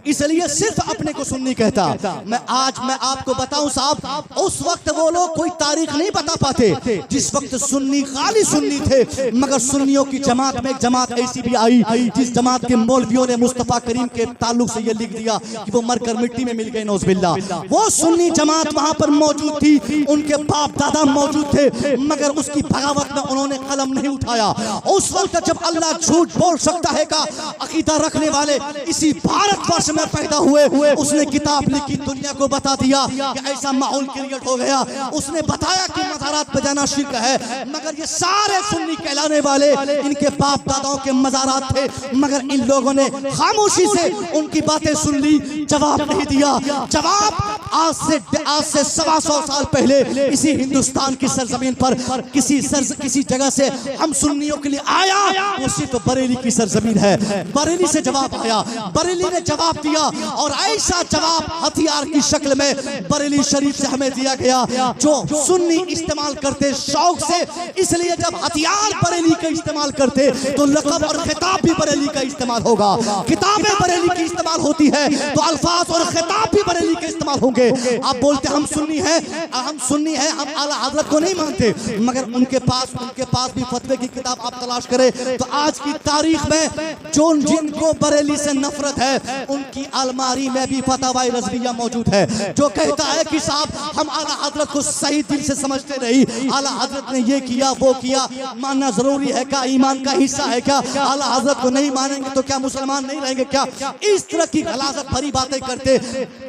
इसलिए सिर्फ अपने को सुन्नी कहता। मैं आपको बताऊं साहब, उस वक्त वो लोग कोई तारीख नहीं बता पाते जिस वक्त सुन्नी खाली सुन्नी थे, मगर सुन्नियों की जमात में एक जमात ऐसी भी आई जिस जमात के मौलवियों ने मुस्तफा करीम के ताल्लुक से ये लिख दिया कि वो मरकर मिट्टी में मिल गए, नौज़बिल्ला। वो सुन्नी जमात वहां पर मौजूद थी, उनके बाप दादा मौजूद थे, मगर उसकी बगावत में उन्होंने कलम नहीं उठाया। उस वक्त जब अल्लाह झूठ बोल सकता है का अकीदा रखने वाले इसी भारतवर्ष में पैदा हुए, उसने किताब लिखी, दुनिया को बता दिया कि ऐसा माहौल क्रिएट हो गया। उसने बताया कि मज़ारात पे जाना शिर्क है, मगर ये सारे सुन्नी कहलाने वाले इनके बाप दादाओं के मज़ारात थे, मगर इन लोगों ने खामोशी से उनकी बातें सुन ली, जवाब नहीं दिया। जवाब आज से 125 साल पहले इसी हिंदुस्तान की सरजमीन पर किसी जगह से हम सुन्नियों के लिए आया, वो सिर्फ बरेली की सरजमीन है। बरेली से जवाब आया, बरेली ने जवाब दिया, और ऐसा जवाब हथियार की शक्ल में बरेली शरीफ से हमें दिया गया जो सुन्नी इस्तेमाल करते शौक से। इसलिए जब हथियार बरेली का इस्तेमाल करते तो लक़ब और खिताब भी बरेली का इस्तेमाल होगा। किताबें बरेली की इस्तेमाल होती है तो अल्फाज और खिताब भी बरेली के इस्तेमाल होंगे। आप बोलते हम सुन्नी हैं, हम आला हज़रत को नहीं मानते, मगर उनके पास भी फतवे की किताब आप तलाश करें तो आज की तारीख में जिनको बरेली से नफरत है उनकी अलमारी में भी फतवाए रज़विया मौजूद है, जो कहता है कि साहब हम आला हज़रत को सही दिल से समझते नहीं, आला हज़रत ने ये किया वो किया, मानना जरूरी है क्या, ईमान का हिस्सा है क्या, आला हज़रत को नहीं मानेंगे तो क्या मुसलमान नहीं रहेंगे क्या। इस तरह की गलाजत भरी बातें करते।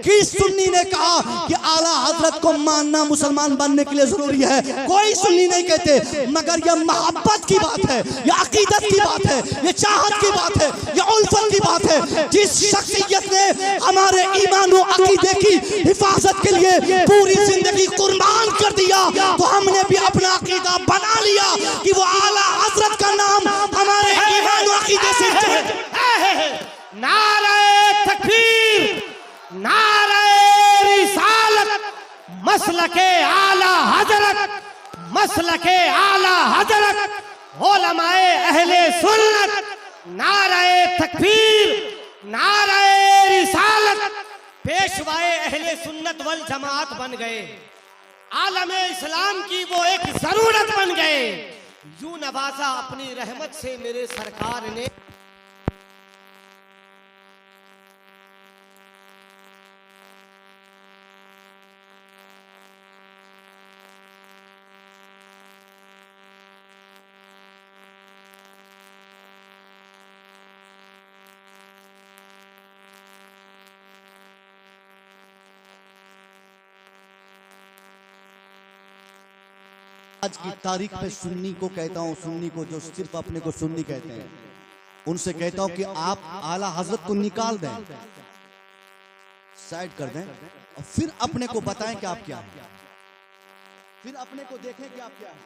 किस सुन्नी ने कहा कि आला हज़रत को मानना मुसलमान बनने के लिए जरूरी है? कोई सुन्नी नहीं कहते, मगर यह मोहब्बत की बात है, यह अकीदत की बात है, यह चाहत की बात है, यह उल्फत की बात है। जिस शख्सियत ने हमारे ईमान और अकीदे की हिफाजत के लिए पूरी जिंदगी कुर्बान कर दिया, तो हमने भी अपना अकीदा बना लिया कि वो आला हज़रत का नाम हमारे ईमान और अकीदे से जुड़े। नारे तकबीर, नारे रिसालत, मसलके आला हज़रत, मसलके आला हज़रत, उलमाए अहले सुन्नत, नारे तकबीर, नारे रिसालत, पेशवाए अहले सुन्नत वल जमात बन गए। आलमे इस्लाम की वो एक जरूरत बन गए। यूं नवाजा अपनी रहमत से मेरे सरकार ने। आज की तारीख में सुन्नी को कहता हूँ, सुन्नी को जो सिर्फ अपने को सुन्नी कहते हैं, उनसे कहता हूँ कि आप आला हज़रत को निकाल दें, साइड कर दें, और फिर अपने को बताएं कि आप क्या हैं, फिर अपने को देखें कि आप क्या हैं,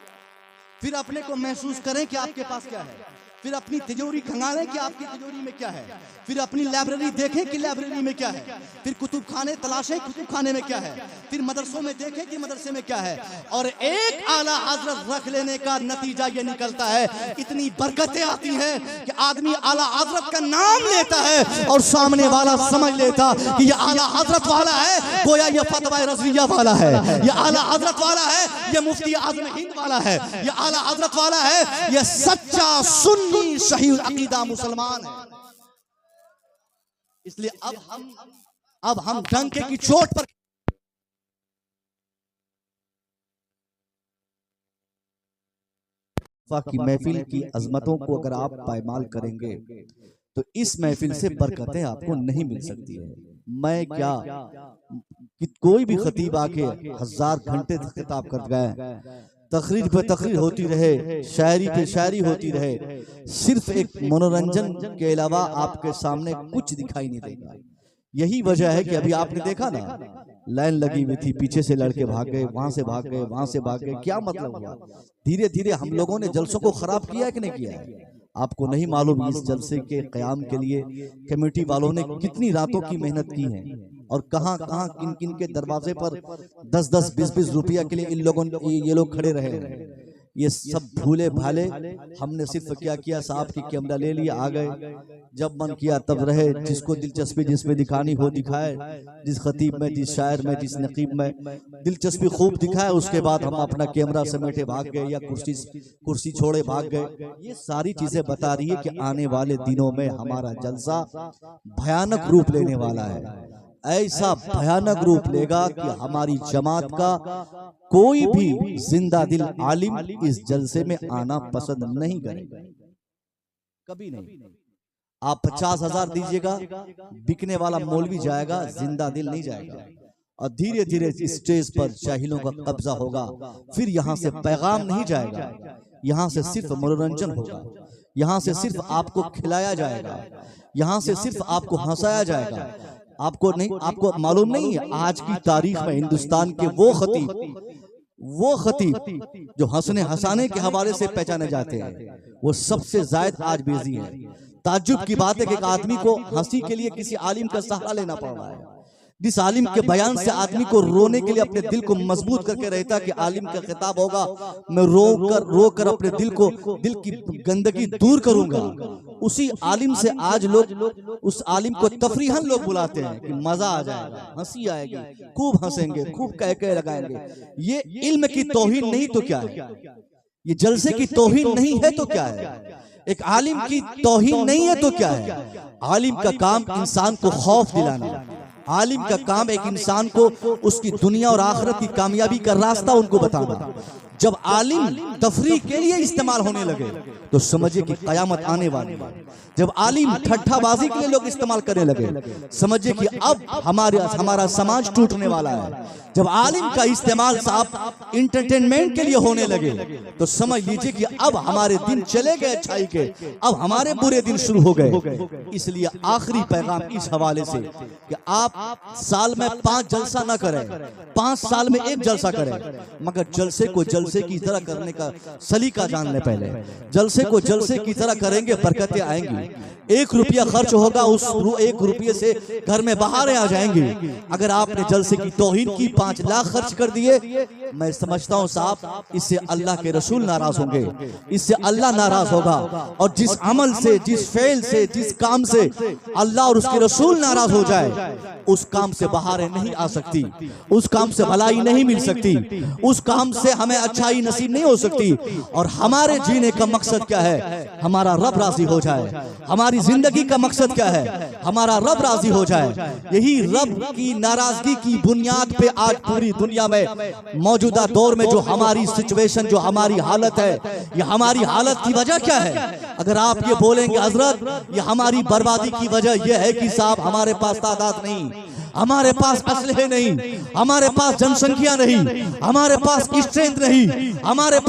फिर अपने को महसूस करें कि आपके पास क्या है, फिर अपनी तिजोरी खंगालें कि आपकी तिजोरी में क्या है, फिर अपनी लाइब्रेरी देखें कि लाइब्रेरी में क्या है, फिर कुतुब खाने तलाशें कुतुब खाने में क्या है, फिर मदरसों में देखें कि मदरसे में क्या है। और एक आला हज़रत रख लेने का नतीजा ये निकलता है, इतनी बरकतें आती हैं कि आदमी आला हज़रत का नाम लेता है और सामने वाला समझ लेता कि ये आला हज़रत वाला है, गोया ये फतवा रज़विया वाला है, ये आला हज़रत वाला है, ये मुफ्ती आज़म हिंद वाला है, ये आला हज़रत वाला है, ये सच्चा सुन्नी सही अकीदा मुसलमान है। इसलिए अब हम डंके की चोट पर की महफिल की अजमतों को अगर आप पायमाल करेंगे तो इस महफिल से बरकतें आपको नहीं मिल सकती है। मैं क्या कि कोई भी खतीब आके 1000 घंटे खिताब कर गए, तकरीर पे तकरीर होती रहे, शायरी पे शायरी होती रहे, सिर्फ एक मनोरंजन के अलावा आपके सामने कुछ दिखाई नहीं देगा। यही वजह है कि अभी आपने देखा ना, लाइन लगी हुई थी, पीछे से लड़के भाग गए, वहां से भाग गए, वहां से भाग गए। क्या मतलब हुआ? धीरे धीरे हम लोगों ने जलसों को खराब किया है कि नहीं किया है? आपको नहीं मालूम इस जलसे के क़याम के लिए कमेटी वालों ने कितनी रातों की मेहनत की है और कहां कहां किन किन के दरवाजे पर 10-10, 20-20 रुपया के लिए ये लोग खड़े रहे हैं। ये सब भूले भाले हमने सिर्फ क्या किया, साहब की कैमरा ले लिया, आ गए, जब मन किया तब रहे, जिसको दिलचस्पी जिसमें दिखानी हो दिखाए, जिस खतीब में, जिस शायर में, जिस नकीब में दिलचस्पी खूब दिखाए, उसके बाद हम अपना कैमरा समेटे भाग गए या कुर्सी छोड़े भाग गए। ये सारी चीजें बता रही है कि आने वाले दिनों में हमारा जलसा भयानक रूप लेने वाला है। ऐसा भयानक रूप लेगा कि हमारी जमात का कोई भी जिंदा दिल आलिम इस जलसे में आना पसंद नहीं करेगा, कभी नहीं। आप 50,000 दीजिएगा, बिकने वाला मौलवी जाएगा, जिंदा दिल नहीं जाएगा। और धीरे धीरे स्टेज पर जाहिलों का कब्जा होगा। फिर यहाँ से पैगाम नहीं जाएगा, यहाँ से सिर्फ मनोरंजन होगा, यहाँ से सिर्फ आपको खिलाया जाएगा, यहाँ से सिर्फ आपको हंसाया जाएगा। आपको मालूम नहीं है, आज की तारीख में हिंदुस्तान के वो खतीब जो हंसने हंसाने के हवाले से पहचाने जाते हैं, वो सबसे ज्यादा आज बिजी है। ताज्जुब की बात है कि एक आदमी को हंसी के लिए किसी आलिम का सहारा लेना पड़ रहा है, जिस आलिम के बयान से आदमी को रोने के लिए अपने दिल को मजबूत करके रहता कि आलिम का खिताब होगा, मैं रो कर अपने दिल की गंदगी दूर करूंगा। उसी आलिम से आज लोग उस आलिम को तफरीहन लोग बुलाते हैं कि मजा आ जाएगा, हंसी आएगी, खूब हंसेंगे, खूब कह लगाएंगे। ये इल्म की तौहीन नहीं तो क्या है, ये जलसे की तौहीन नहीं है तो क्या है, एक आलिम की तौहीन नहीं है तो क्या है। आलिम का काम इंसान को खौफ दिलाना, आलिम का काम एक इंसान को उसकी दुनिया और आखिरत की कामयाबी का रास्ता उनको बताना। जब आलिम तफरीह के लिए इस्तेमाल होने लगे तो समझिए कि कयामत आने वाली है। जब आलिम ठट्ठाबाजी के लिए लोग इस्तेमाल करने लगे, समझिए कि अब हमारा समाज टूटने वाला है। जब आलिम का इस्तेमाल साहब इंटरटेनमेंट के लिए होने लगे तो समझ लीजिए कि अब हमारे दिन चले गए अच्छाई के, अब हमारे बुरे दिन शुरू हो गए। इसलिए आखिरी पैगाम इस हवाले से कि आप साल में 5 जलसा ना करें, 5 साल में 1 जलसा करें, मगर जलसे को जलसे की तरह करने का सलीका जान ले। पहले जलसे को जलसे की तरह करेंगे, बरकतें आएंगी। 1 रुपया खर्च होगा, उस 1 रुपये से घर में बहारें आ जाएंगी। अगर आपने जलसे की तौहीन की, 5 लाख खर्च कर दिए, मैं समझता हूं साहब इससे अल्लाह के रसूल नाराज होंगे, इससे अल्लाह नाराज होगा। और जिस अमल से, जिस फेल से, जिस काम से अल्लाह और उसके रसूल नाराज हो जाए, उस काम से बहारें नहीं आ सकती, उस काम से भलाई नहीं मिल सकती, उस काम से हमें अच्छाई नसीब नहीं हो सकती। और हमारे जीने का मकसद क्या है? हमारा रब राजी हो जाए। हमारी जिंदगी का मकसद क्या है? हमारा रब राजी हो जाए। यही रब की नाराजगी की बुनियाद पे आज पूरी दुनिया में मौजूदा दौर में जो हमारी सिचुएशन, जो हमारी हालत है, ये हमारी हालत की वजह क्या है? अगर आप ये बोलेंगे हजरत ये हमारी बर्बादी की वजह यह है कि साहब हमारे पास तादाद नहीं, हमारे पास असलहे नहीं, हमारे पास जनसंख्या नहीं, हमारे पास स्ट्रेंथ नहीं, हमारे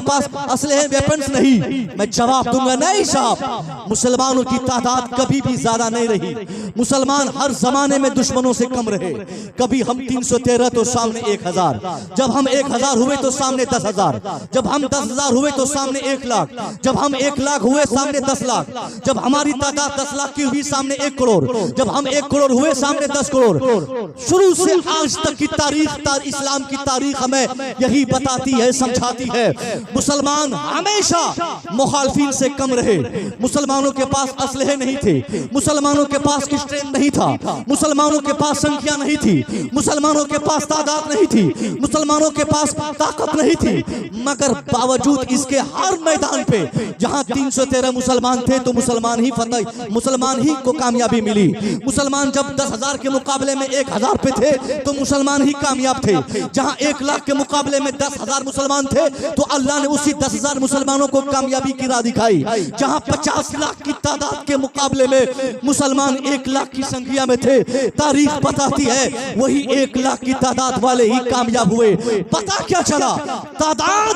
पास असलहे वेपन्स नहीं, मैं जवाब दूंगा नहीं साहब, मुसलमानों की तादाद कभी भी ज्यादा नहीं रही। मुसलमान हर जमाने में दुश्मनों से कम रहे। कभी हम 313 तो सामने 1000, जब हम 1000 हुए तो सामने 10,000, जब हम 10,000 हुए तो सामने 1 लाख, जब हम 1 लाख हुए सामने 10 लाख, जब हमारी तादाद 10 लाख की हुई सामने 1 करोड़, जब हम 1 करोड़ हुए सामने 10 करोड़। शुरू से आज तक की तारीख, इस्लाम की तारीख हमें यही बताती है, समझाती है। मुसलमान हमेशा मुखालफिन से कम रहे। मुसलमानों के पास असलहे नहीं थे, मुसलमानों के पास स्ट्रेंथ नहीं था, मुसलमानों के पास संख्या नहीं थी, मुसलमानों के पास तादाद नहीं थी, मुसलमानों के पास ताकत नहीं थी। मगर बावजूद इसके हर मैदान पे जहां 313 मुसलमान थे तो मुसलमान ही को कामयाबी मिली। मुसलमान जब 10,000 के मुकाबले में 1,000 पे थे तो मुसलमान ही कामयाब थे। जहां 1 लाख के मुकाबले में 10,000 मुसलमान थे तो अल्लाह ने उसी 10,000 मुसलमानों को कामयाबी की राह दिखाई। जहां 50 लाख की तादाद के मुकाबले में मुसलमान 1 लाख की संख्या में थे, तारीख बताती है वही 1 लाख की तादाद वाले ही कामयाब हुए। पता क्या चला? तादाद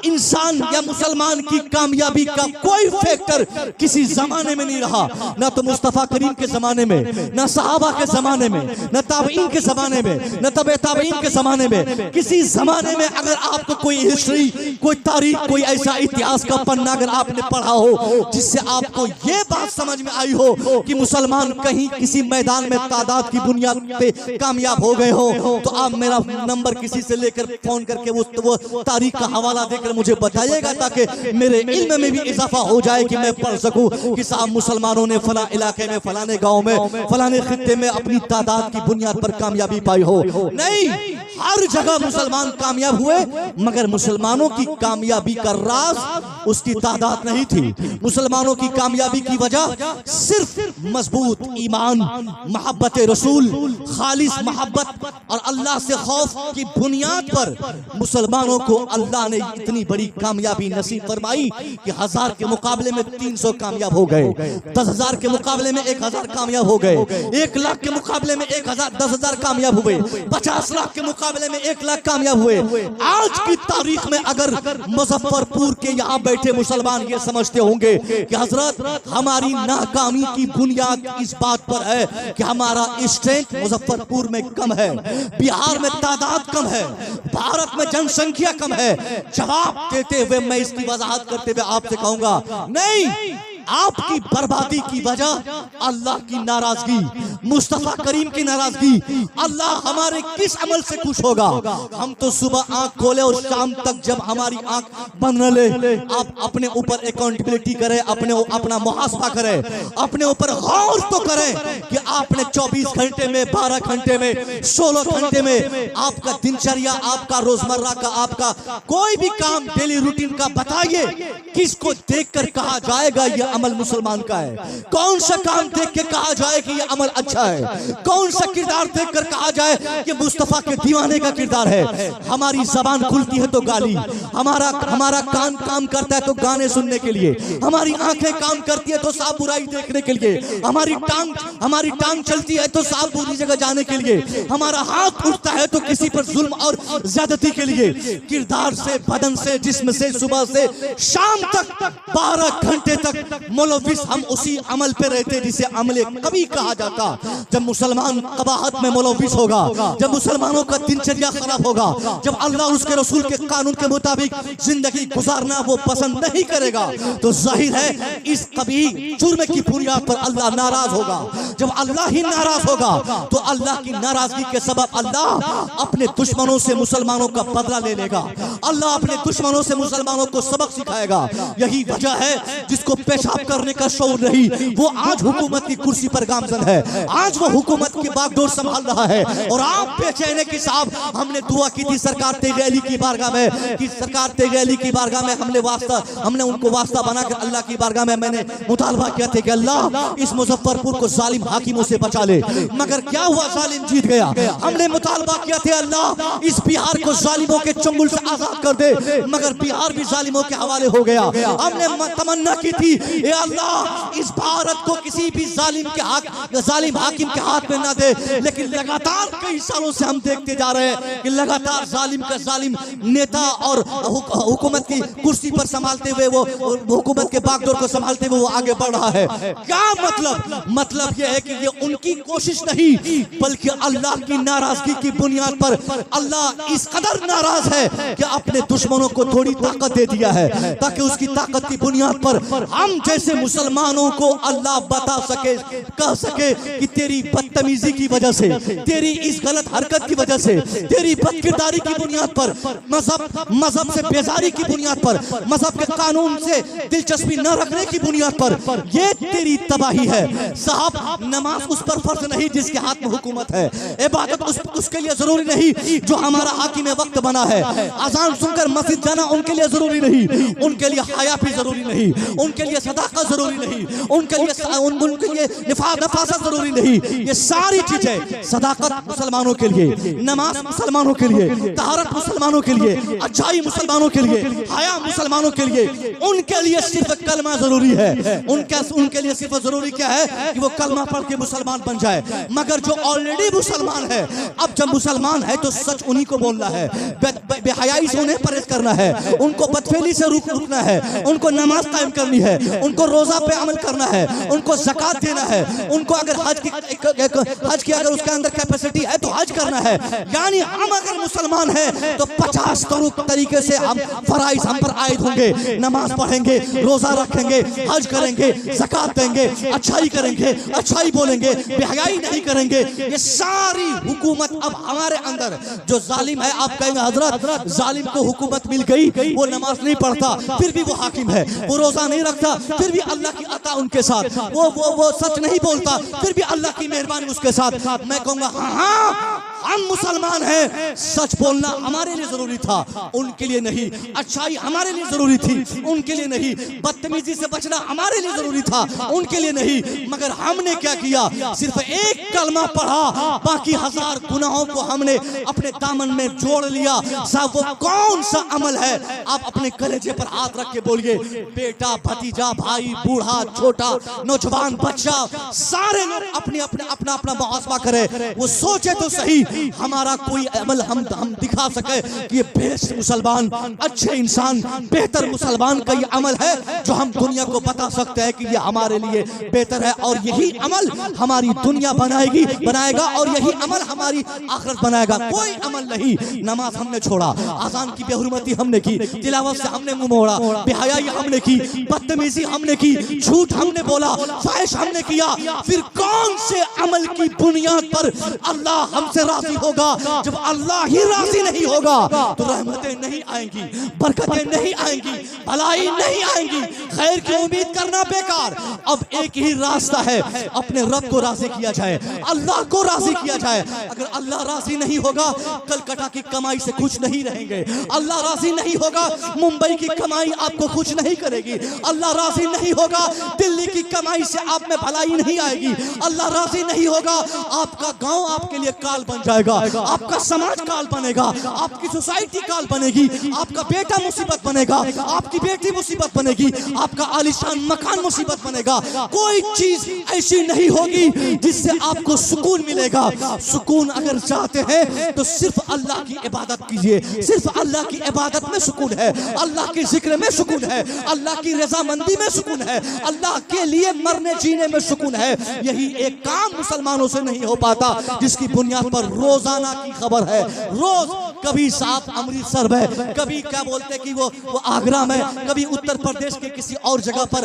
इंसान या मुसलमान की कामयाबी का कोई फैक्टर किसी जमाने में नहीं रहा, ना तो मुस्तफा करीम के जमाने में, ना सहाबा के जमाने में, न ताबईन के जमाने में, न तबे ताबईन के जमाने में। किसी जमाने में अगर आपको कोई हिस्ट्री, कोई तारीख, कोई ऐसा इतिहास का पन्ना अगर आपने पढ़ा हो जिससे आपको ये बात समझ में आई हो कि मुसलमान कहीं किसी मैदान में तादाद की बुनियाद पे कामयाब हो गए हो, तो आप मेरा नंबर किसी से लेकर फोन करके वो तारीख का हवाला देकर मुझे बताइएगा, ताकि मेरे इल्म में भी इजाफा हो जाए कि मैं पढ़ सकूं कि साहब मुसलमानों ने फला इलाके में, फलाने गांव में, फलाने खित्ते में अपनी तादाद की बुनियाद पर कामयाबी पाई हो। नहीं, हर जगह मुसलमान कामयाब हुए, मगर मुसलमानों की कामयाबी का राज उसकी तादाद नहीं थी। मुसलमानों की कामयाबी की वजह सिर्फ मजबूत ईमान, मोहब्बत रसूल, खालिस मोहब्बत और अल्लाह से खौफ की बुनियाद पर मुसलमानों को अल्लाह ने इतनी बड़ी कामयाबी नसीब फरमाई कि 1000 के मुकाबले में 300 कामयाब हो गए, 10,000 के मुकाबले में 1000 कामयाब हो गए, 1 लाख के मुकाबले में 10,000 कामयाब हुए, 50 लाख के मुकाबले में 1 लाख कामयाब हुए। आज की तारीख में अगर मुजफ्फरपुर के यहाँ बैठे मुसलमान ये समझते होंगे कि हजरत हमारी नाकामी की बुनियाद इस बात पर है कि हमारा स्ट्रेंथ मुजफ्फरपुर में कम है, बिहार में तादाद कम है, भारत में जनसंख्या कम है, जवाब देते हुए मैं इसकी वजाहत करते हुए आपसे कहूंगा, नहीं, आपकी बर्बादी की वजह अल्लाह की नाराजगी, मुस्तफा करीम की नाराजगी। अल्लाह हमारे किस अमल से खुश होगा? हम तो सुबह आंख खोले और शाम तक जब हमारी आंख बंद न ले, आप अपने ऊपर अकाउंटेबिलिटी करें, अपना मुहासबा करें, अपने ऊपर गौर तो करें कि आपने 24 घंटे में, 12 घंटे में, 16 घंटे में आपका दिनचर्या, आपका रोजमर्रा का, आपका कोई भी काम डेली रूटीन का बताइए, किसको देखकर कहा जाएगा यह अमल मुसलमान का है? कौन सा काम देख के कहा जाए कि यह अमल अच्छा है? कौन सा किरदार देखकर कहा जाए कि मुस्तफा के दीवाने का किरदार है? हमारी जबान खुलती है तो गाली, हमारा कान काम करता है तो गाने सुनने के लिए, हमारी आंखें काम करती है तो साफ बुराई देखने के लिए, हमारी टांग चलती है तो साफ बुरी जगह जाने के लिए, हमारा हाथ उठता है तो किसी पर जुल्म और ज्यादती के लिए। किरदार से, बदन से, जिस्म से, सुबह से शाम तक 12 घंटे तक मुलव्विस हम उसी अमल पे रहते जिसे अमले कभी कहा जाता। जब मुसलमान कबाहत में मुलव्विस होगा, जब मुसलमानों का दिनचर्या खराब होगा, जब अल्लाह उसके रसूल के कानून के मुताबिक जिंदगी गुजारना वो पसंद नहीं करेगा, तो जाहिर है इस कभी जुर्म की बुनियाद पर अल्लाह नाराज होगा। जब अल्लाह ही नाराज होगा तो अल्लाह की नाराजगी के सबब अल्लाह अपने दुश्मनों से मुसलमानों का बदला ले लेगा, अल्लाह अपने दुश्मनों से मुसलमानों को सबक सिखाएगा। यही वजह है जिसको पेशाब करने का शौर नहीं, वो आज हुकूमत की कुर्सी पर गामजन है, आज वो हुकूमत की बागडोर संभाल रहा है। और आप बेचैन कि साहब हमने दुआ की थी सरकार तेग अली की बारगाह में, कि सरकार तेग अली की बारगाह में हमने उनको वास्ता बनाकर अल्लाह की बारगाह में मैंने मुतालबा किया था कि अल्लाह इस मुजफ्फरपुर को जालिम हाकिमों से बचा ले, मगर क्या हुआ? जालिम जीत गया। हमने मुतालबा किया था अल्लाह इस बिहार को जालिमों के चंगुल से आजाद कर दे, मगर बिहार भी जालिमों के हवाले हो गया। हमने तमन्ना की थी ए अल्लाह इस भारत को किसी भी जालिम हाकिम के हाथ में ना दे, लेकिन लगातार कई सालों से हम देखते जा रहे हैं कि लगातार जालिम नेता और हुकूमत की कुर्सी पर संभालते हुए, वो हुकूमत के बागडोर को संभालते हुए वो आगे बढ़ रहा है। क्या मतलब यह है कि ये उनकी कोशिश नहीं, बल्कि अल्लाह की नाराजगी की बुनियाद पर अल्लाह इस कदर नाराज है कि अपने दुश्मनों को थोड़ी ताकत दे दिया है, ताकि उसकी ताकत की बुनियाद पर हम जैसे मुसलमानों को अल्लाह बता सके, कह सके कि तेरी बदतमीजी की वजह से, तेरी इस गलत हरकत की वजह से, तेरी बदकिरदारी की बुनियाद पर, मजहब से बेजारी की बुनियाद पर, मजहब के कानून से दिलचस्पी न रखने की बुनियाद पर, ये तेरी तबाही है। साहब नमाज उस पर फर्ज नहीं जिसके हाथ में हुकूमत है, इबादत उसके लिए जरूरी नहीं जो हमारा हाकिम वक्त बना है, अजान सुनकर मस्जिद जाना उनके लिए जरूरी नहीं, उनके लिए हया भी जरूरी नहीं, उनके लिए सदा सदाकत जरूरी नहीं, उनके लिए नफासत जरूरी नहीं। ये सारी चीजें सदाकत मुसलमानों के लिए, नमाज मुसलमानों के लिए, तहारत मुसलमानों के लिए, अच्छाई मुसलमानों के लिए, हया मुसलमानों के लिए, उनके लिए सिर्फ कलमा जरूरी है। उनके लिए सिर्फ जरूरी क्या है कि वो कलमा पढ़ के मुसलमान बन जाए। मगर जो ऑलरेडी मुसलमान है, अब जब मुसलमान है तो सच उन्हीं को बोलना है, बेहयाई से उन्हें परहेज करना है, उनको बदफेली से रुकना है, उनको नमाज कायम करनी है, उनको रोजा पे अमल करना है, उनको ज़कात देना है, उनको अगर हज की अगर उसके अंदर कैपेसिटी है तो हज करना है। यानी हम अगर मुसलमान हैं तो 50 तरीके से हम फराइज हम पर आयद होंगे। नमाज पढ़ेंगे, रोजा रखेंगे, हज करेंगे, ज़कात देंगे, अच्छाई करेंगे, अच्छाई बोलेंगे, बेहयाई नहीं करेंगे। ये सारी हुकूमत अब हमारे अंदर जो जालिम है, आप कहेंगे हजरत जालिम को हुकूमत मिल गई, वो नमाज नहीं पढ़ता फिर भी वो हाकिम है, वो रोजा नहीं रखता फिर भी अल्लाह की अता उनके साथ, वो सच नहीं बोलता फिर भी अल्लाह की मेहरबानी उसके साथ। मैं कहूंगा हाँ, हम मुसलमान हैं, सच बोलना हमारे लिए जरूरी था, उनके लिए नहीं। अच्छाई हमारे लिए जरूरी थी, उनके लिए नहीं। बदतमीजी से बचना हमारे लिए जरूरी था, उनके लिए नहीं। मगर हमने क्या किया, सिर्फ एक कलमा पढ़ा, बाकी 1000 गुनाहों को हमने अपने दामन में जोड़ लिया। साहब वो कौन सा अमल है, आप अपने कलेजे पर हाथ रख के बोलिए। बेटा, भतीजा, भाई, बूढ़ा, छोटा, नौजवान, बच्चा, सारे लोग अपना अपना मुहासबा करें। वो सोचे तो सही, हमारा कोई अमल हम दिखा सके कि ये बेस्ट मुसलमान, अच्छे इंसान, बेहतर मुसलमान का ये अमल है जो हम दुनिया को बता सकते हैं कि ये हमारे लिए बेहतर है, और यही अमल हमारी दुनिया बनाएगा, और यही अमल हमारी आखिरत बनाएगा। कोई अमल नहीं। नमाज हमने छोड़ा, अजान की बेहुरमती हमने की, तिलावत से हमने मुंह मोड़ा, बेहयाई हमने की, बदतमीजी हमने की, झूठ हमने बोला, फाहिश हमने किया। फिर कौन से अमल की बुनियाद पर अल्लाह हमसे राजी होगा? जब अल्लाह ही राजी नहीं होगा तो रहमतें नहीं आएंगी, बरकतें नहीं आएंगी, भलाई नहीं आएंगी, खैर की उम्मीद करना बेकार। अब एक ही रास्ता है, अपने रब को राजी किया जाए, अल्लाह को राजी किया जाए। अगर अल्लाह राजी नहीं होगा, कलकत्ता की कमाई से कुछ नहीं रहेंगे। अल्लाह राजी नहीं होगा, मुंबई की कमाई आपको कुछ नहीं करेगी। अल्लाह राजी नहीं होगा, दिल्ली की कमाई से आप में भलाई नहीं आएगी। अल्लाह राजी नहीं होगा, आपका गांव आपके लिए काल बन जाएगा, आपका समाज काल बनेगा, आपकी सोसाइटी काल बनेगी, आपका बेटा मुसीबत बनेगा, आपकी बेटी मुसीबत बनेगी, आपका आलीशान मकान मुसीबत बनेगा। कोई चीज ऐसी नहीं होगी जिससे आपको सुकून मिलेगा। सुकून अगर चाहते हैं तो सिर्फ अल्लाह की इबादत कीजिए, सिर्फ अल्लाह की इबादत में सुकून है, अल्लाह के जिक्र में सुकून है, अल्लाह की रजामंदी में सुकून है, अल्लाह के लिए मरने जीने में सुकून है। यही एक काम मुसलमानों से नहीं हो पाता, जिसकी बुनियाद पर रोजाना की खबर है। रोज कभी साहब अमृतसर में, कभी क्या बोलते कि वो आगरा में, कभी उत्तर प्रदेश के किसी और जगह पर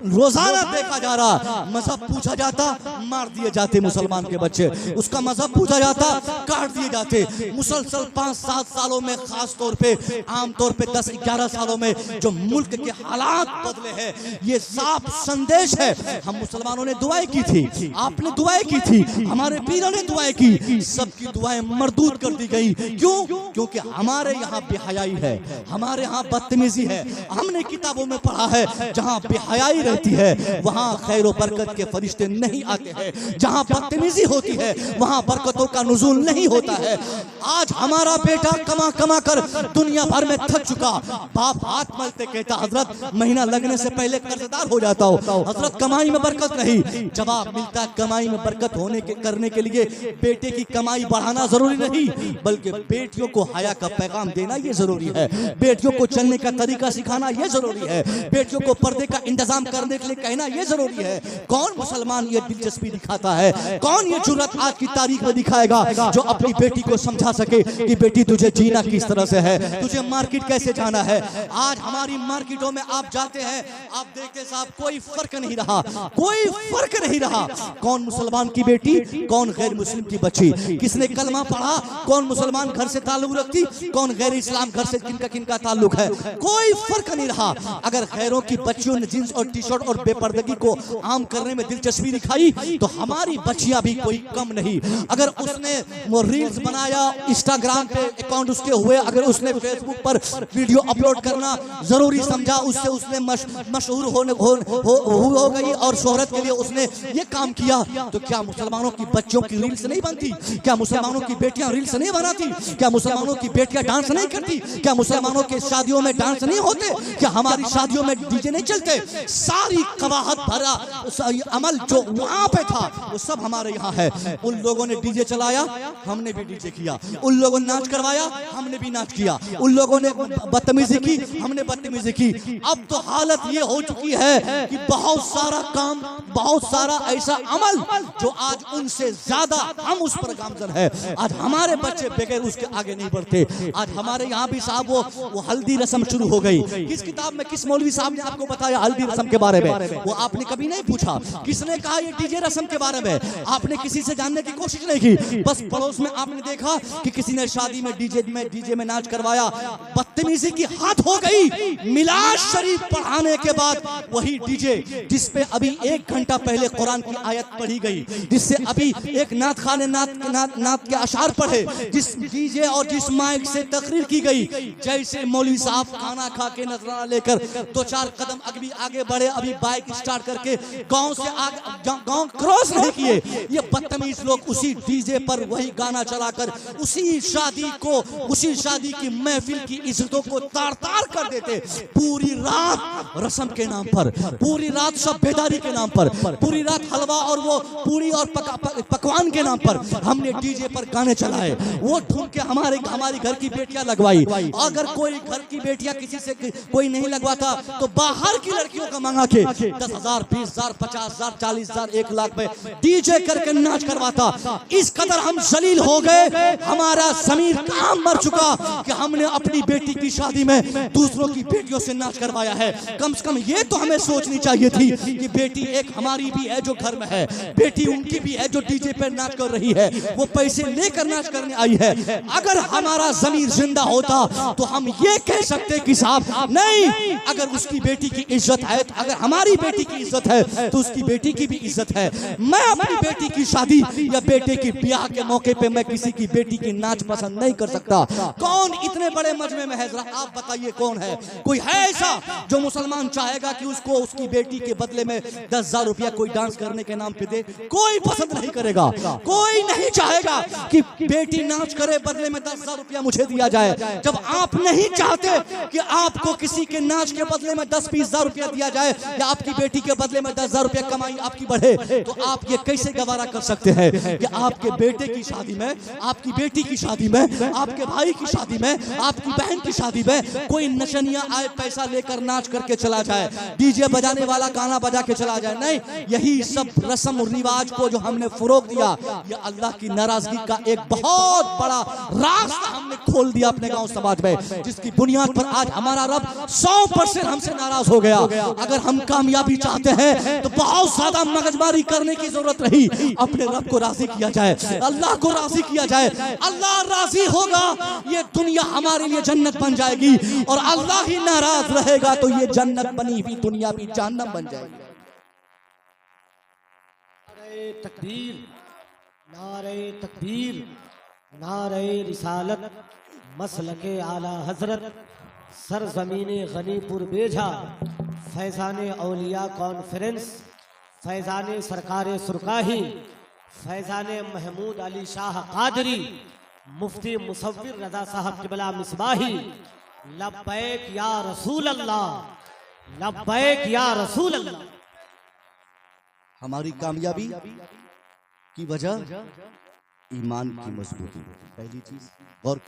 रोजाना देखा जा रहा। मजहब पूछा जाता, मार दिए जाते मुसलमान के बच्चे। उसका मजहब पूछा जाता, काट दिए जाते। मुसलसल 5-7 सालों में, खास तौर पे आमतौर पे 10-11 सालों में जो मुल्क के हालात बदले हैं, ये साफ संदेश है। हम मुसलमानों ने दुआएं की थी, आपने दुआएं की थी, हमारे पीरों ने दुआएं की, सबकी दुआएं मरदूद कर दी गई। क्यों? क्योंकि हमारे यहाँ बेहयाई है, हमारे यहाँ बदतमीजी है। हमने किताबों में पढ़ा है, जहाँ बेहयाई रहती है वहाँ खैर व बरकत के फरिश्ते नहीं आते हैं, जहाँ बदतमीजी होती है वहाँ बरकतों का नुज़ूल नहीं होता है। आज हमारा बेटा कमा कर दुनिया भर में थक चुका, बाप हाथ मलते कहता हजरत महीना लगने से पहले कर्जदार हो जाता हो, हजरत कमाई में बरकत नहीं। जवाब मिलता, कमाई में बरकत करने के लिए बेटे की कमाई बढ़ाना जरूरी नहीं, बल्कि बेटियों को हया का पैगाम देना ये जरूरी है, बेटियों को चलने का तरीका सिखाना ये जरूरी है, बेटियों को पर्दे का इंतजाम करने के लिए कहना ये जरूरी है। कौन मुसलमान ये दिलचस्पी दिखाता है, कौन ये जुर्रत आज की तारीख में दिखाएगा जो अपनी बेटी को समझा सके कि बेटी तुझे जीना किस तरह से है, तुझे मार्केट कैसे जाना है। आज हमारी मार्केटों में आप जाते हैं, आप देखते साहब कोई फर्क नहीं रहा, कोई फर्क नहीं रहा। कौन मुसलमान की बेटी, कौन गैर मुस्लिम की बच्ची, किसने कलमा पढ़ा, कौन मुसलमान घर से ताल्लुक रखती, कौन गैर इस्लाम घर से किनका ताल्लुक है, कोई फर्क नहीं रहा। अगर गैरों की बच्चियों ने जींस और टी शर्ट और बेपर्दगी को आम करने में दिलचस्पी दिखाई तो हमारी बच्चियां भी कोई कम नहीं। अगर उसने वो रील्स बनाया, इंस्टाग्राम पे अकाउंट उसके हुए, अगर उसने फेसबुक पर वीडियो अपलोड करना जरूरी समझा, उससे उसने मशहूर हो गई और शोहरत के लिए उसने ये काम किया, तो क्या मुसलमानों की बच्चों की रील्स नहीं बनती? क्या मुसलमानों की बेटियां रील्स नहीं बनाती? क्या मुसलमानों की बेटियां डांस नहीं करती? क्या मुसलमानों के शादियों में डांस नहीं होते? क्या हमारी शादियों में डीजे नहीं चलते? सारी कबाहत भरा अमल जो वहां पे था वो सब हमारे यहाँ है। उन लोगों ने डीजे चलाया, हमने भी डीजे किया। उन लोगों ने नाच करवाया, हमने भी नाच किया। उन लोगों ने बदतमीजी की, हमने बदतमीजी की। अब तो हालत ये हो चुकी है कि बहुत सारा काम, बहुत सारा ऐसा अमल जो आज उनसे ज्यादा हम उस पर गामजन है। आज हमारे बच्चे बगैर उसके आगे नहीं बढ़ते। आज हमारे यहाँ भी साहब वो हल्दी रस्म शुरू हो गई। किस किताब में किस मौलवी साहब ने आपको बताया हल्दी रस्म के बारे में? वो आपने कभी नहीं पूछा। किसने कहा ये डीजे रस्म के बारे में? आपने किसी से जानने की कोशिश नहीं की। बस पड़ोस में आपने देखा कि किसी ने शादी में डीजे में नाच करवाया, बदतमीजी की हद हो गई। मिलाद शरीफ पढ़ाने के बाद वही डीजे जिसपे अभी 1 घंटा पहले कुरान की आयत पढ़ी गई, जिससे अभी एक नात खान ने नात के अशार पढ़े, जिस डीजे और जिस माइक से तकरीर की गई, जैसे मौलवी साहब खाना खा के नजराना लेकर 2-4 कदम आगे बढ़े, अभी बाइक स्टार्ट करके गांव से गांव क्रॉस नहीं किए, ये बदतमीज लोग उसी डीजे पर वही गाना चलाकर उसी शादी की महफिल की इज्जतों को तार-तार कर देते। पूरी रात रस्म के नाम पर, पूरी रात सब बेदारी के नाम पर, पूरी रात हलवा और वो पूरी और पकवान के नाम पर हमने डीजे पर गाने चलाए। वो ढूंढ के हमारी घर की बेटियां लगवाई। अगर कोई घर की बेटियां किसी से कोई नहीं लगवाता तो बाहर की लड़कियों का मंगा के 10,000, 20,000, 50,000, 40,000, 1 लाख में डीजे करके नाच करवाता। इस कदर हम जलील हो गए, हमारा ज़मीर काम मर चुका कि हमने अपनी बेटी की शादी में दूसरों की बेटियों से नाच करवाया है। कम से कम ये तो हमें सोचनी चाहिए थी कि बेटी एक हमारी भी है जो घर में है, बेटी उनकी भी है जो डीजे पर नाच कर रही है, वो पैसे लेकर नाच करने आई है। अगर हमारा ज़मीर जिंदा होता तो हम ये कह सकते कि साहब नहीं, अगर उसकी बेटी की इज्जत है, अगर हमारी बेटी की इज्जत है तो उसकी बेटी की भी इज्जत है। मैं अपनी बेटी की शादी या बेटे की ब्याह के मौके पे मैं किसी की बेटी की नाच पसंद नहीं कर सकता। कौन इतने बड़े मजमे में है, जरा आप बताइए कौन है? कोई है ऐसा जो मुसलमान चाहेगा कि उसको उसकी बेटी के बदले में 10,000 रुपया कोई डांस करने के नाम पे दे? कोई पसंद नहीं करेगा। कोई नहीं चाहेगा कि बेटी नाच करे, बदले में 10,000 रुपया मुझे दिया जाए। जब आप नहीं चाहते कि आपको किसी के नाच के बदले में 10-20 हजार रुपया दिया जाए या आपकी बेटी के बदले में 10,000 रुपया कमाई आपकी बढ़े, तो आप ये कैसे गवारा कर सकते हैं कि आपके बेटे की शादी में, आपकी बेटी की शादी में, आपके भाई की शादी में, आपकी बहन की शादी में कोई नचनिया आए पैसा लेकर नाच करके चला जाए, डीजे बजाने वाला गाना बजा के चला जाए? नहीं, यही सब रस्म रिवाज को जो हमने फरोग दिया, ये अल्लाह की नाराजगी का एक बहुत बड़ा रास्ता हमने खोल दिया अपने गांव समाज में, जिसकी बुनियाद पर आज हमारा रब 100% हमसे नाराज हो गया। अगर हम कामयाबी चाहते हैं तो बहुत ज्यादा मगजमारी करने की जरूरत नहीं, अपने रब को राजी किया जाए, अल्लाह को राजी किया जाए। अल्लाह राजी होगा, ये दुनिया हमारे लिए जन्नत बन जाएगी, और अल्लाह ही नाराज रहेगा तो ये जन्नत बनी हुई दुनिया भी जहन्नम बन जाएगी। नारे तकबीर, नारे तकबीर, नारे रिसालत, मसलके आला हजरत, सरजमीन गनीपुर बेझा, फैज़ान औलिया कॉन्फ्रेंस, फैज़ान सरकार सुरकाही, फैज़ान महमूद अली शाह कादरी, मुफ्ती मुसव्विर रजा साहब किबला मिसबाही, लब्बैक या रसूल अल्लाह, लब्बैक या रसूल अल्लाह। हमारी कामयाबी की वजह ईमान की मजबूती। पहली चीज गौर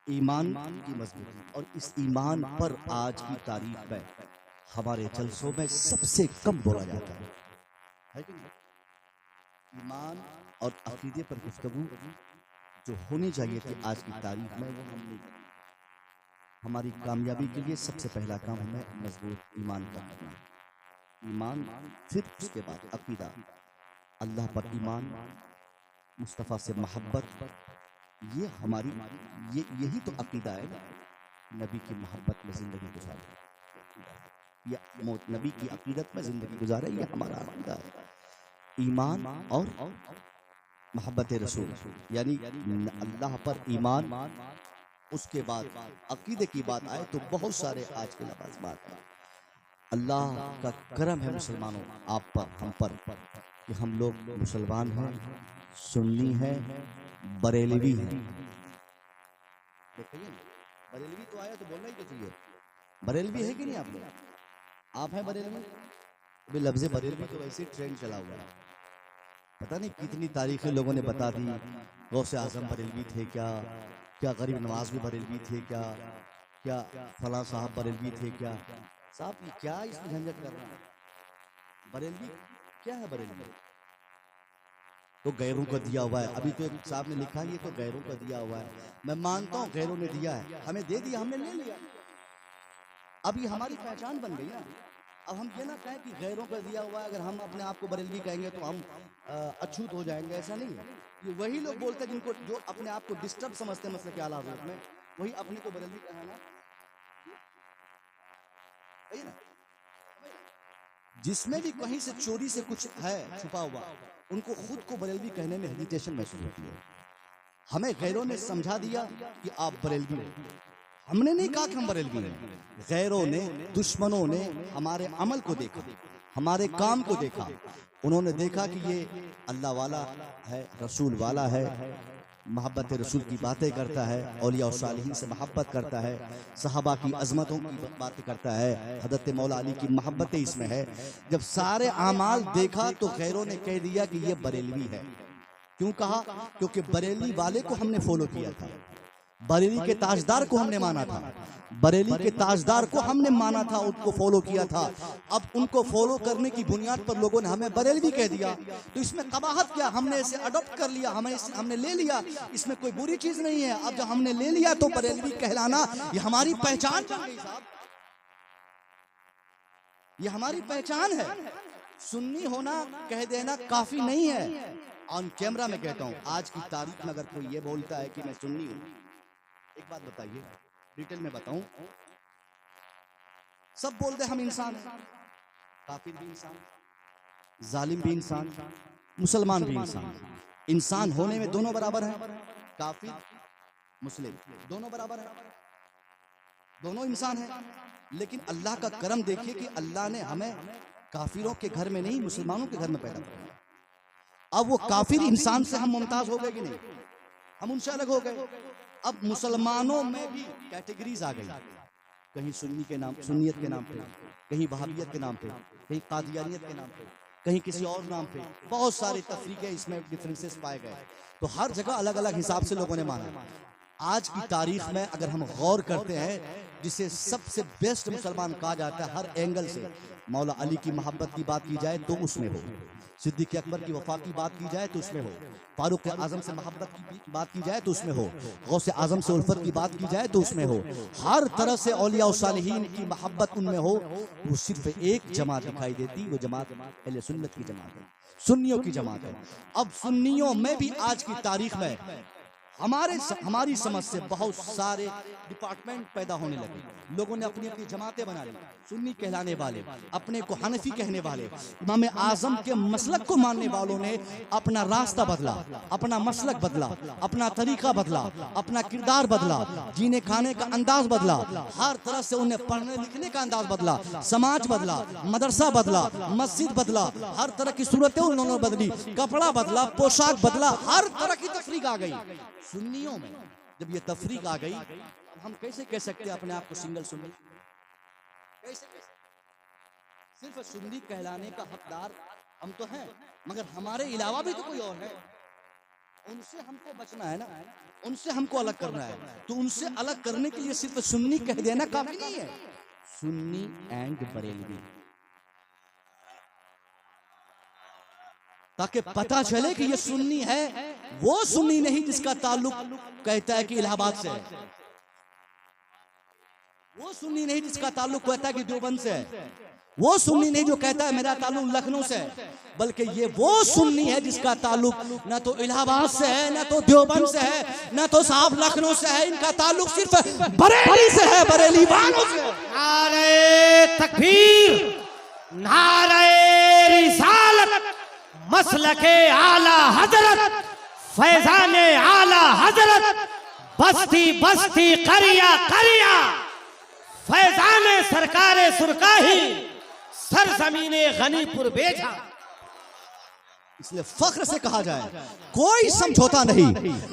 ईमान की मजबूती, और इस ईमान पर आज की तारीख में हमारे जलसों में सबसे कम बोला जाता है कि नहीं? ईमान और अकीदे पर गुफ्तगू जो होनी चाहिए थी आज की तारीख में, वो हमने हमारी कामयाबी के लिए सबसे पहला काम हमें मजबूत ईमान का करना। ईमान, फिर उसके बाद अकीदा, अल्लाह पर ईमान, मुस्तफ़ा से मोहब्बत, ये हमारी यही तो अकीदा है ना। नबी की मोहब्बत में जिंदगी गुजारे, या नबी की अकीदत में जिंदगी गुजारे, ये हमारा अकीदा है। ईमान और मोहब्बत रसूल, यानी अल्लाह पर ईमान, उसके बाद अकीदे की बात आए तो बहुत सारे आज के लफ्ज़ बात है। अल्लाह का करम है मुसलमानों आप पर, हम पर, कि हम लोग मुसलमान हैं, सुन्नी हैं, बरेलवी हैं। देखिए बरेलवी तो आया तो बोलना ही तो चाहिए, बरेलवी है कि नहीं आप लोग? आप हैं बरेलवी? अभी लफ्ज़ बरेलवी तो वैसे ट्रेंड चला हुआ है, पता नहीं कितनी तारीखें लोगों ने बता दी। गौसे आजम बरेलवी थे क्या, क्या गरीब नवाज भी बरेलवी थे क्या, क्या फला साहब बरेलवी थे क्या? साहब ये क्या इसमें झंझट कर रहा है? बरेलवी क्या है? बरेलवी तो गैरों का दिया हुआ है। अभी तो एक साहब ने लिखा ये तो गैरों का दिया हुआ है। मैं मानता हूँ गैरों ने दिया है, हमें दे दिया, हमने ले लिया, अभी हमारी पहचान बन गई ना। अब हम ये ना कहें कि गैरों का दिया हुआ है, अगर हम अपने आप को बरेलवी कहेंगे तो हम अछूत हो जाएंगे, ऐसा नहीं है। ये वही लोग बोलते हैं जिनको, जो अपने आप को डिस्टर्ब समझते हैं मसले के आला हज़रत में, वही अपने को बरेलवी कहना है ना। जिसमें भी कहीं से चोरी से कुछ है छुपा हुआ, उनको खुद को बरेलवी कहने में हेजिटेशन महसूस होती है। हमें गैरों ने समझा दिया कि आप बरेलवी हैं, हमने नहीं कहा कि हम बरेलवी हैं। गैरों ने, दुश्मनों ने हमारे अमल को देखा, हमारे काम को देखा, उन्होंने देखा कि ये अल्लाह वाला है, रसूल वाला है, मोहब्बत रसूल की बातें करता है, औलिया और सालिहीन से मोहब्बत करता है, सहाबा की अजमतों की बातें करता है, हज़रत मौला अली की मोहब्बतें इसमें है। जब सारे आमाल देखा तो गैरों ने कह दिया कि ये बरेलवी है। क्यों कहा? क्योंकि बरेली वाले को हमने फॉलो किया था, बरेली के ताजदार को हमने माना था, बरेली के ताजदार को हमने माना था, उनको फॉलो किया था। अब उनको फॉलो करने की बुनियाद पर लोगों ने हमें बरेलवी कह दिया, तो इसमें कबाहत क्या? हमने इसे अडॉप्ट कर लिया, हमने ले लिया, इसमें कोई बुरी चीज नहीं है। अब जब हमने ले लिया तो बरेलवी कहलाना ये हमारी पहचान बन गई साहब, ये हमारी पहचान है। सुन्नी होना कह देना काफी नहीं है। ऑन कैमरा में कहता हूं, आज की तारीख में अगर कोई ये बोलता है कि मैं सुन्नी हूं, एक बात बताइए, डिटेल में बताऊं, सब बोलते हम इंसान हैं, काफिर भी इंसान, जालिम भी इंसान, मुसलमान भी इंसान। इंसान होने में दोनों बराबर हैं, काफिर मुस्लिम दोनों बराबर हैं, दोनों इंसान हैं। लेकिन अल्लाह का करम देखिए कि अल्लाह ने हमें काफिरों के घर में नहीं, मुसलमानों के घर में पैदा किया। अब वो काफिर इंसान से हम मुमताज हो गए कि नहीं? हम उनसे अलग हो गए। अब मुसलमानों में भी कैटेगरीज आ गई, कहीं सुन्नी के नाम, सुन्नियत के नाम पे, कहीं वहाबियत के नाम पे, कहीं कादियानियत के नाम पे, कहीं किसी और नाम पे, बहुत सारे तफरीकें इसमें डिफरेंसेस पाए गए। तो हर जगह अलग अलग हिसाब से लोगों ने माना। आज की तारीख में अगर हम गौर करते हैं, जिसे सबसे बेस्ट मुसलमान कहा जाता है हर एंगल से, मौला अली की मोहब्बत की बात की जाए तो उसमें हो, सिद्दीक़ अकबर की वफा की बात की जाए तो उसमें हो, फारूक आजम से मोहब्बत की बात की जाए तो उसमें हो, गौसे आजम से उल्फत की बात की जाए तो उसमें हो, हर तरह से औलिया और सालिहीन की मोहब्बत उनमें हो। वो सिर्फ एक जमात दिखाई देती, वो जमात अहले सुन्नत की जमात है, सुन्नियों की जमात है। अब सुन्नियों में भी आज की तारीख में हमारी समझ से बहुत सारे डिपार्टमेंट पैदा होने लगे। लोगों ने अपनी अपनी जमातें बना ली, सुन्नी कहलाने वाले, अपने को हनफी कहने वाले, इमाम आजम के मसलक को मानने वालों ने अपना रास्ता बदला, अपना मसलक बदला, अपना तरीका बदला, अपना किरदार बदला, जीने खाने का अंदाज बदला, हर तरह से उन्हें पढ़ने लिखने का अंदाज बदला, समाज बदला, मदरसा बदला, मस्जिद बदला, हर तरह की सूरतें उन्होंने बदली, कपड़ा बदला, पोशाक बदला, हर तरह की तफरीक आ गई सुन्नियों में। जब ये तफरीक आ गई, अब हम कैसे कह सकते हैं अपने आप को सिंगल सुन्नी? कैसे कह सकते? सिर्फ सुन्नी कहलाने का हकदार हम तो हैं, मगर हमारे अलावा भी तो कोई और है, उनसे हमको बचना है ना, उनसे हमको अलग करना है। तो उनसे अलग करने के लिए सिर्फ सुन्नी कह देना काफी नहीं है। सुन्नी एंड बरेलवी, ताकि पता चले कि ये सुन्नी है, वो सुन्नी नहीं जिसका ताल्लुक कहता है कि इलाहाबाद से है, वो सुन्नी नहीं जिसका ताल्लुक कहता है कि देवबंद से है, वो सुन्नी नहीं जो कहता है मेरा ताल्लुक लखनऊ से है, बल्कि ये वो सुन्नी है जिसका ताल्लुक ना तो इलाहाबाद से है, ना तो देवबंद से है, ना तो साहब लखनऊ से है। इनका ताल्लुक सिर्फ बरेली से है, बरेली वालों से। नारे तकबीर, नारे रिसालत, मसलके आला हजरत, फैजाने आला हजरत, बस्ती बस्ती करिया करिया, फैजाने सरकारे सुरकाही, सरजमीने गनीपुर बेजा। इसलिए फख्र से कहा जाए कोई समझौता नहीं,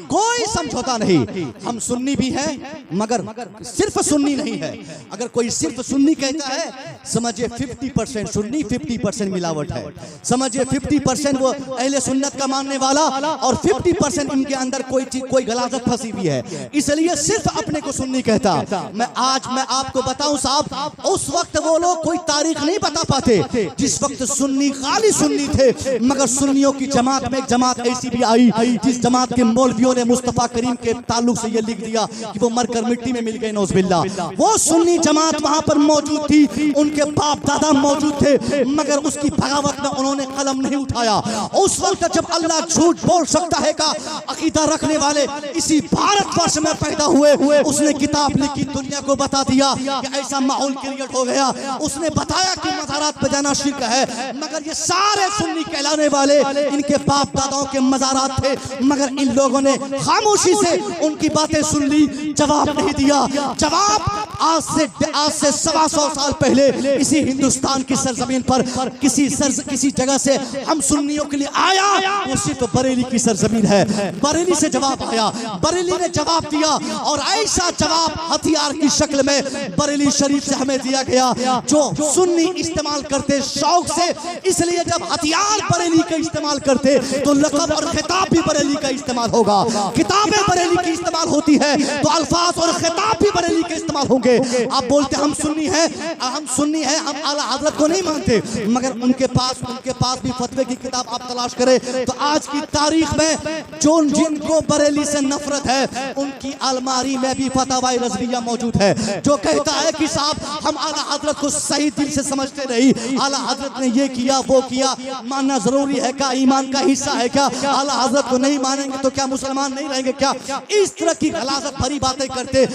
कोई समझौता नहीं। हम सुन्नी भी हैं मगर सिर्फ सुन्नी नहीं है। अगर कोई सिर्फ सुन्नी कहता है समझिए 50% सुन्नी 50% मिलावट है। समझिए 50% वो अहले सुन्नत का मानने वाला और 50% इनके अंदर कोई चीज कोई गलाजत फंसी हुई है। इसलिए सिर्फ अपने को सुन्नी कहता। मैं आपको बताऊं साहब, उस वक्त वो लोग कोई तारीख नहीं बता पाते जिस वक्त सुन्नी खाली सुन्नी थे, मगर सुन्नियों की जमात में एक जमात ऐसी भी आई जिस जमात के मौलवियों ने मुस्तफा करीम के ताल्लुक से ये लिख दिया कि वो मरकर मिट्टी में मिल गए, नौज़बिल्लाह। वो सुन्नी जमात वहां पर मौजूद थी, उनके बाप दादा मौजूद थे, मगर उसकी बगावत में उन्होंने कलम नहीं उठाया। उस वक्त जब अल्लाह झूठ बोल सकता है का अकीदा रखने वाले इसी भारतवर्ष में पैदा हुए, उसने किताब लिखी, दुनिया को बता दिया कि ऐसा माहौल क्रिएट हो गया। उसने बताया कि मज़ारात पे जाना शिर्क है, मगर ये सारे सुन्नी कहलाने वाले इनके बाप दादाओं के मज़ारात थे, मगर इन लोगों ने खामोशी से उनकी बातें सुन ली, जवाब नहीं दिया। जवाब आज से 125 साल पहले इसी हिंदुस्तान की सरजमीन पर किसी जगह से हम सुन्नियों के लिए आया, वो सिर्फ बरेली की सरजमीन है। बरेली से जवाब आया, बरेली ने जवाब दिया, और ऐसा जवाब हथियार की शक्ल में बरेली शरीफ से हमें दिया गया जो सुन्नी इस्तेमाल करते शौक से। इसलिए जब हथियार बरेली का इस्तेमाल करते तो लक़ब और खिताब भी बरेली का इस्तेमाल होगा। किताबें बरेली की इस्तेमाल होती है तो अल्फाज और खिताब भी बरेली के इस्तेमाल होंगे। आप बोलते हम सुन्नी हैं, हम आला हज़रत को नहीं मानते, मगर उनके पास भी फतवे की किताब आप तलाश करें तो आज की तारीख में जिनको बरेली से नफरत है उनकी अलमारी में भी फतवा रज़विया मौजूद है, जो कहता है कि साहब हम आला हज़रत को सही दिल से समझते नहीं, आला हज़रत ने ये किया वो किया, मानना जरूरी है क्या, ईमान का हिस्सा है क्या, आला हज़रत को नहीं मानेंगे तो क्या मुसलमान नहीं रहेंगे क्या? इस तरह की गलाजत भरी बातें करते।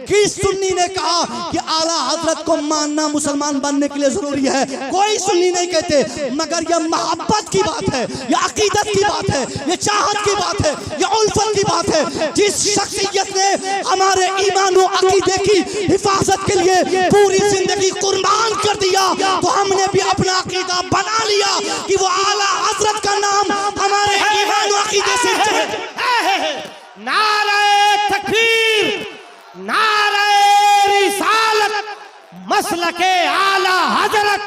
किस सुन्नी ने कहा कि आला हज़रत को मानना मुसलमान बनने के लिए जरूरी है? कोई सुन्नी नहीं कहते, मगर यह मोहब्बत की बात है, यह अकीदत की बात है, यह चाहत की बात है, यह उल्फत की बात है। जिस शख्सियत ने हमारे ईमान और अकीदे की हिफाजत के लिए पूरी जिंदगी कुर्बान कर दिया, तो हमने भी अपना अकीदा बना लिया कि वो आला हज़रत का नाम हमारे ईमान और अकीदे से है। नारे तकबीर, नारे रिसालत, मसलके आला हजरत।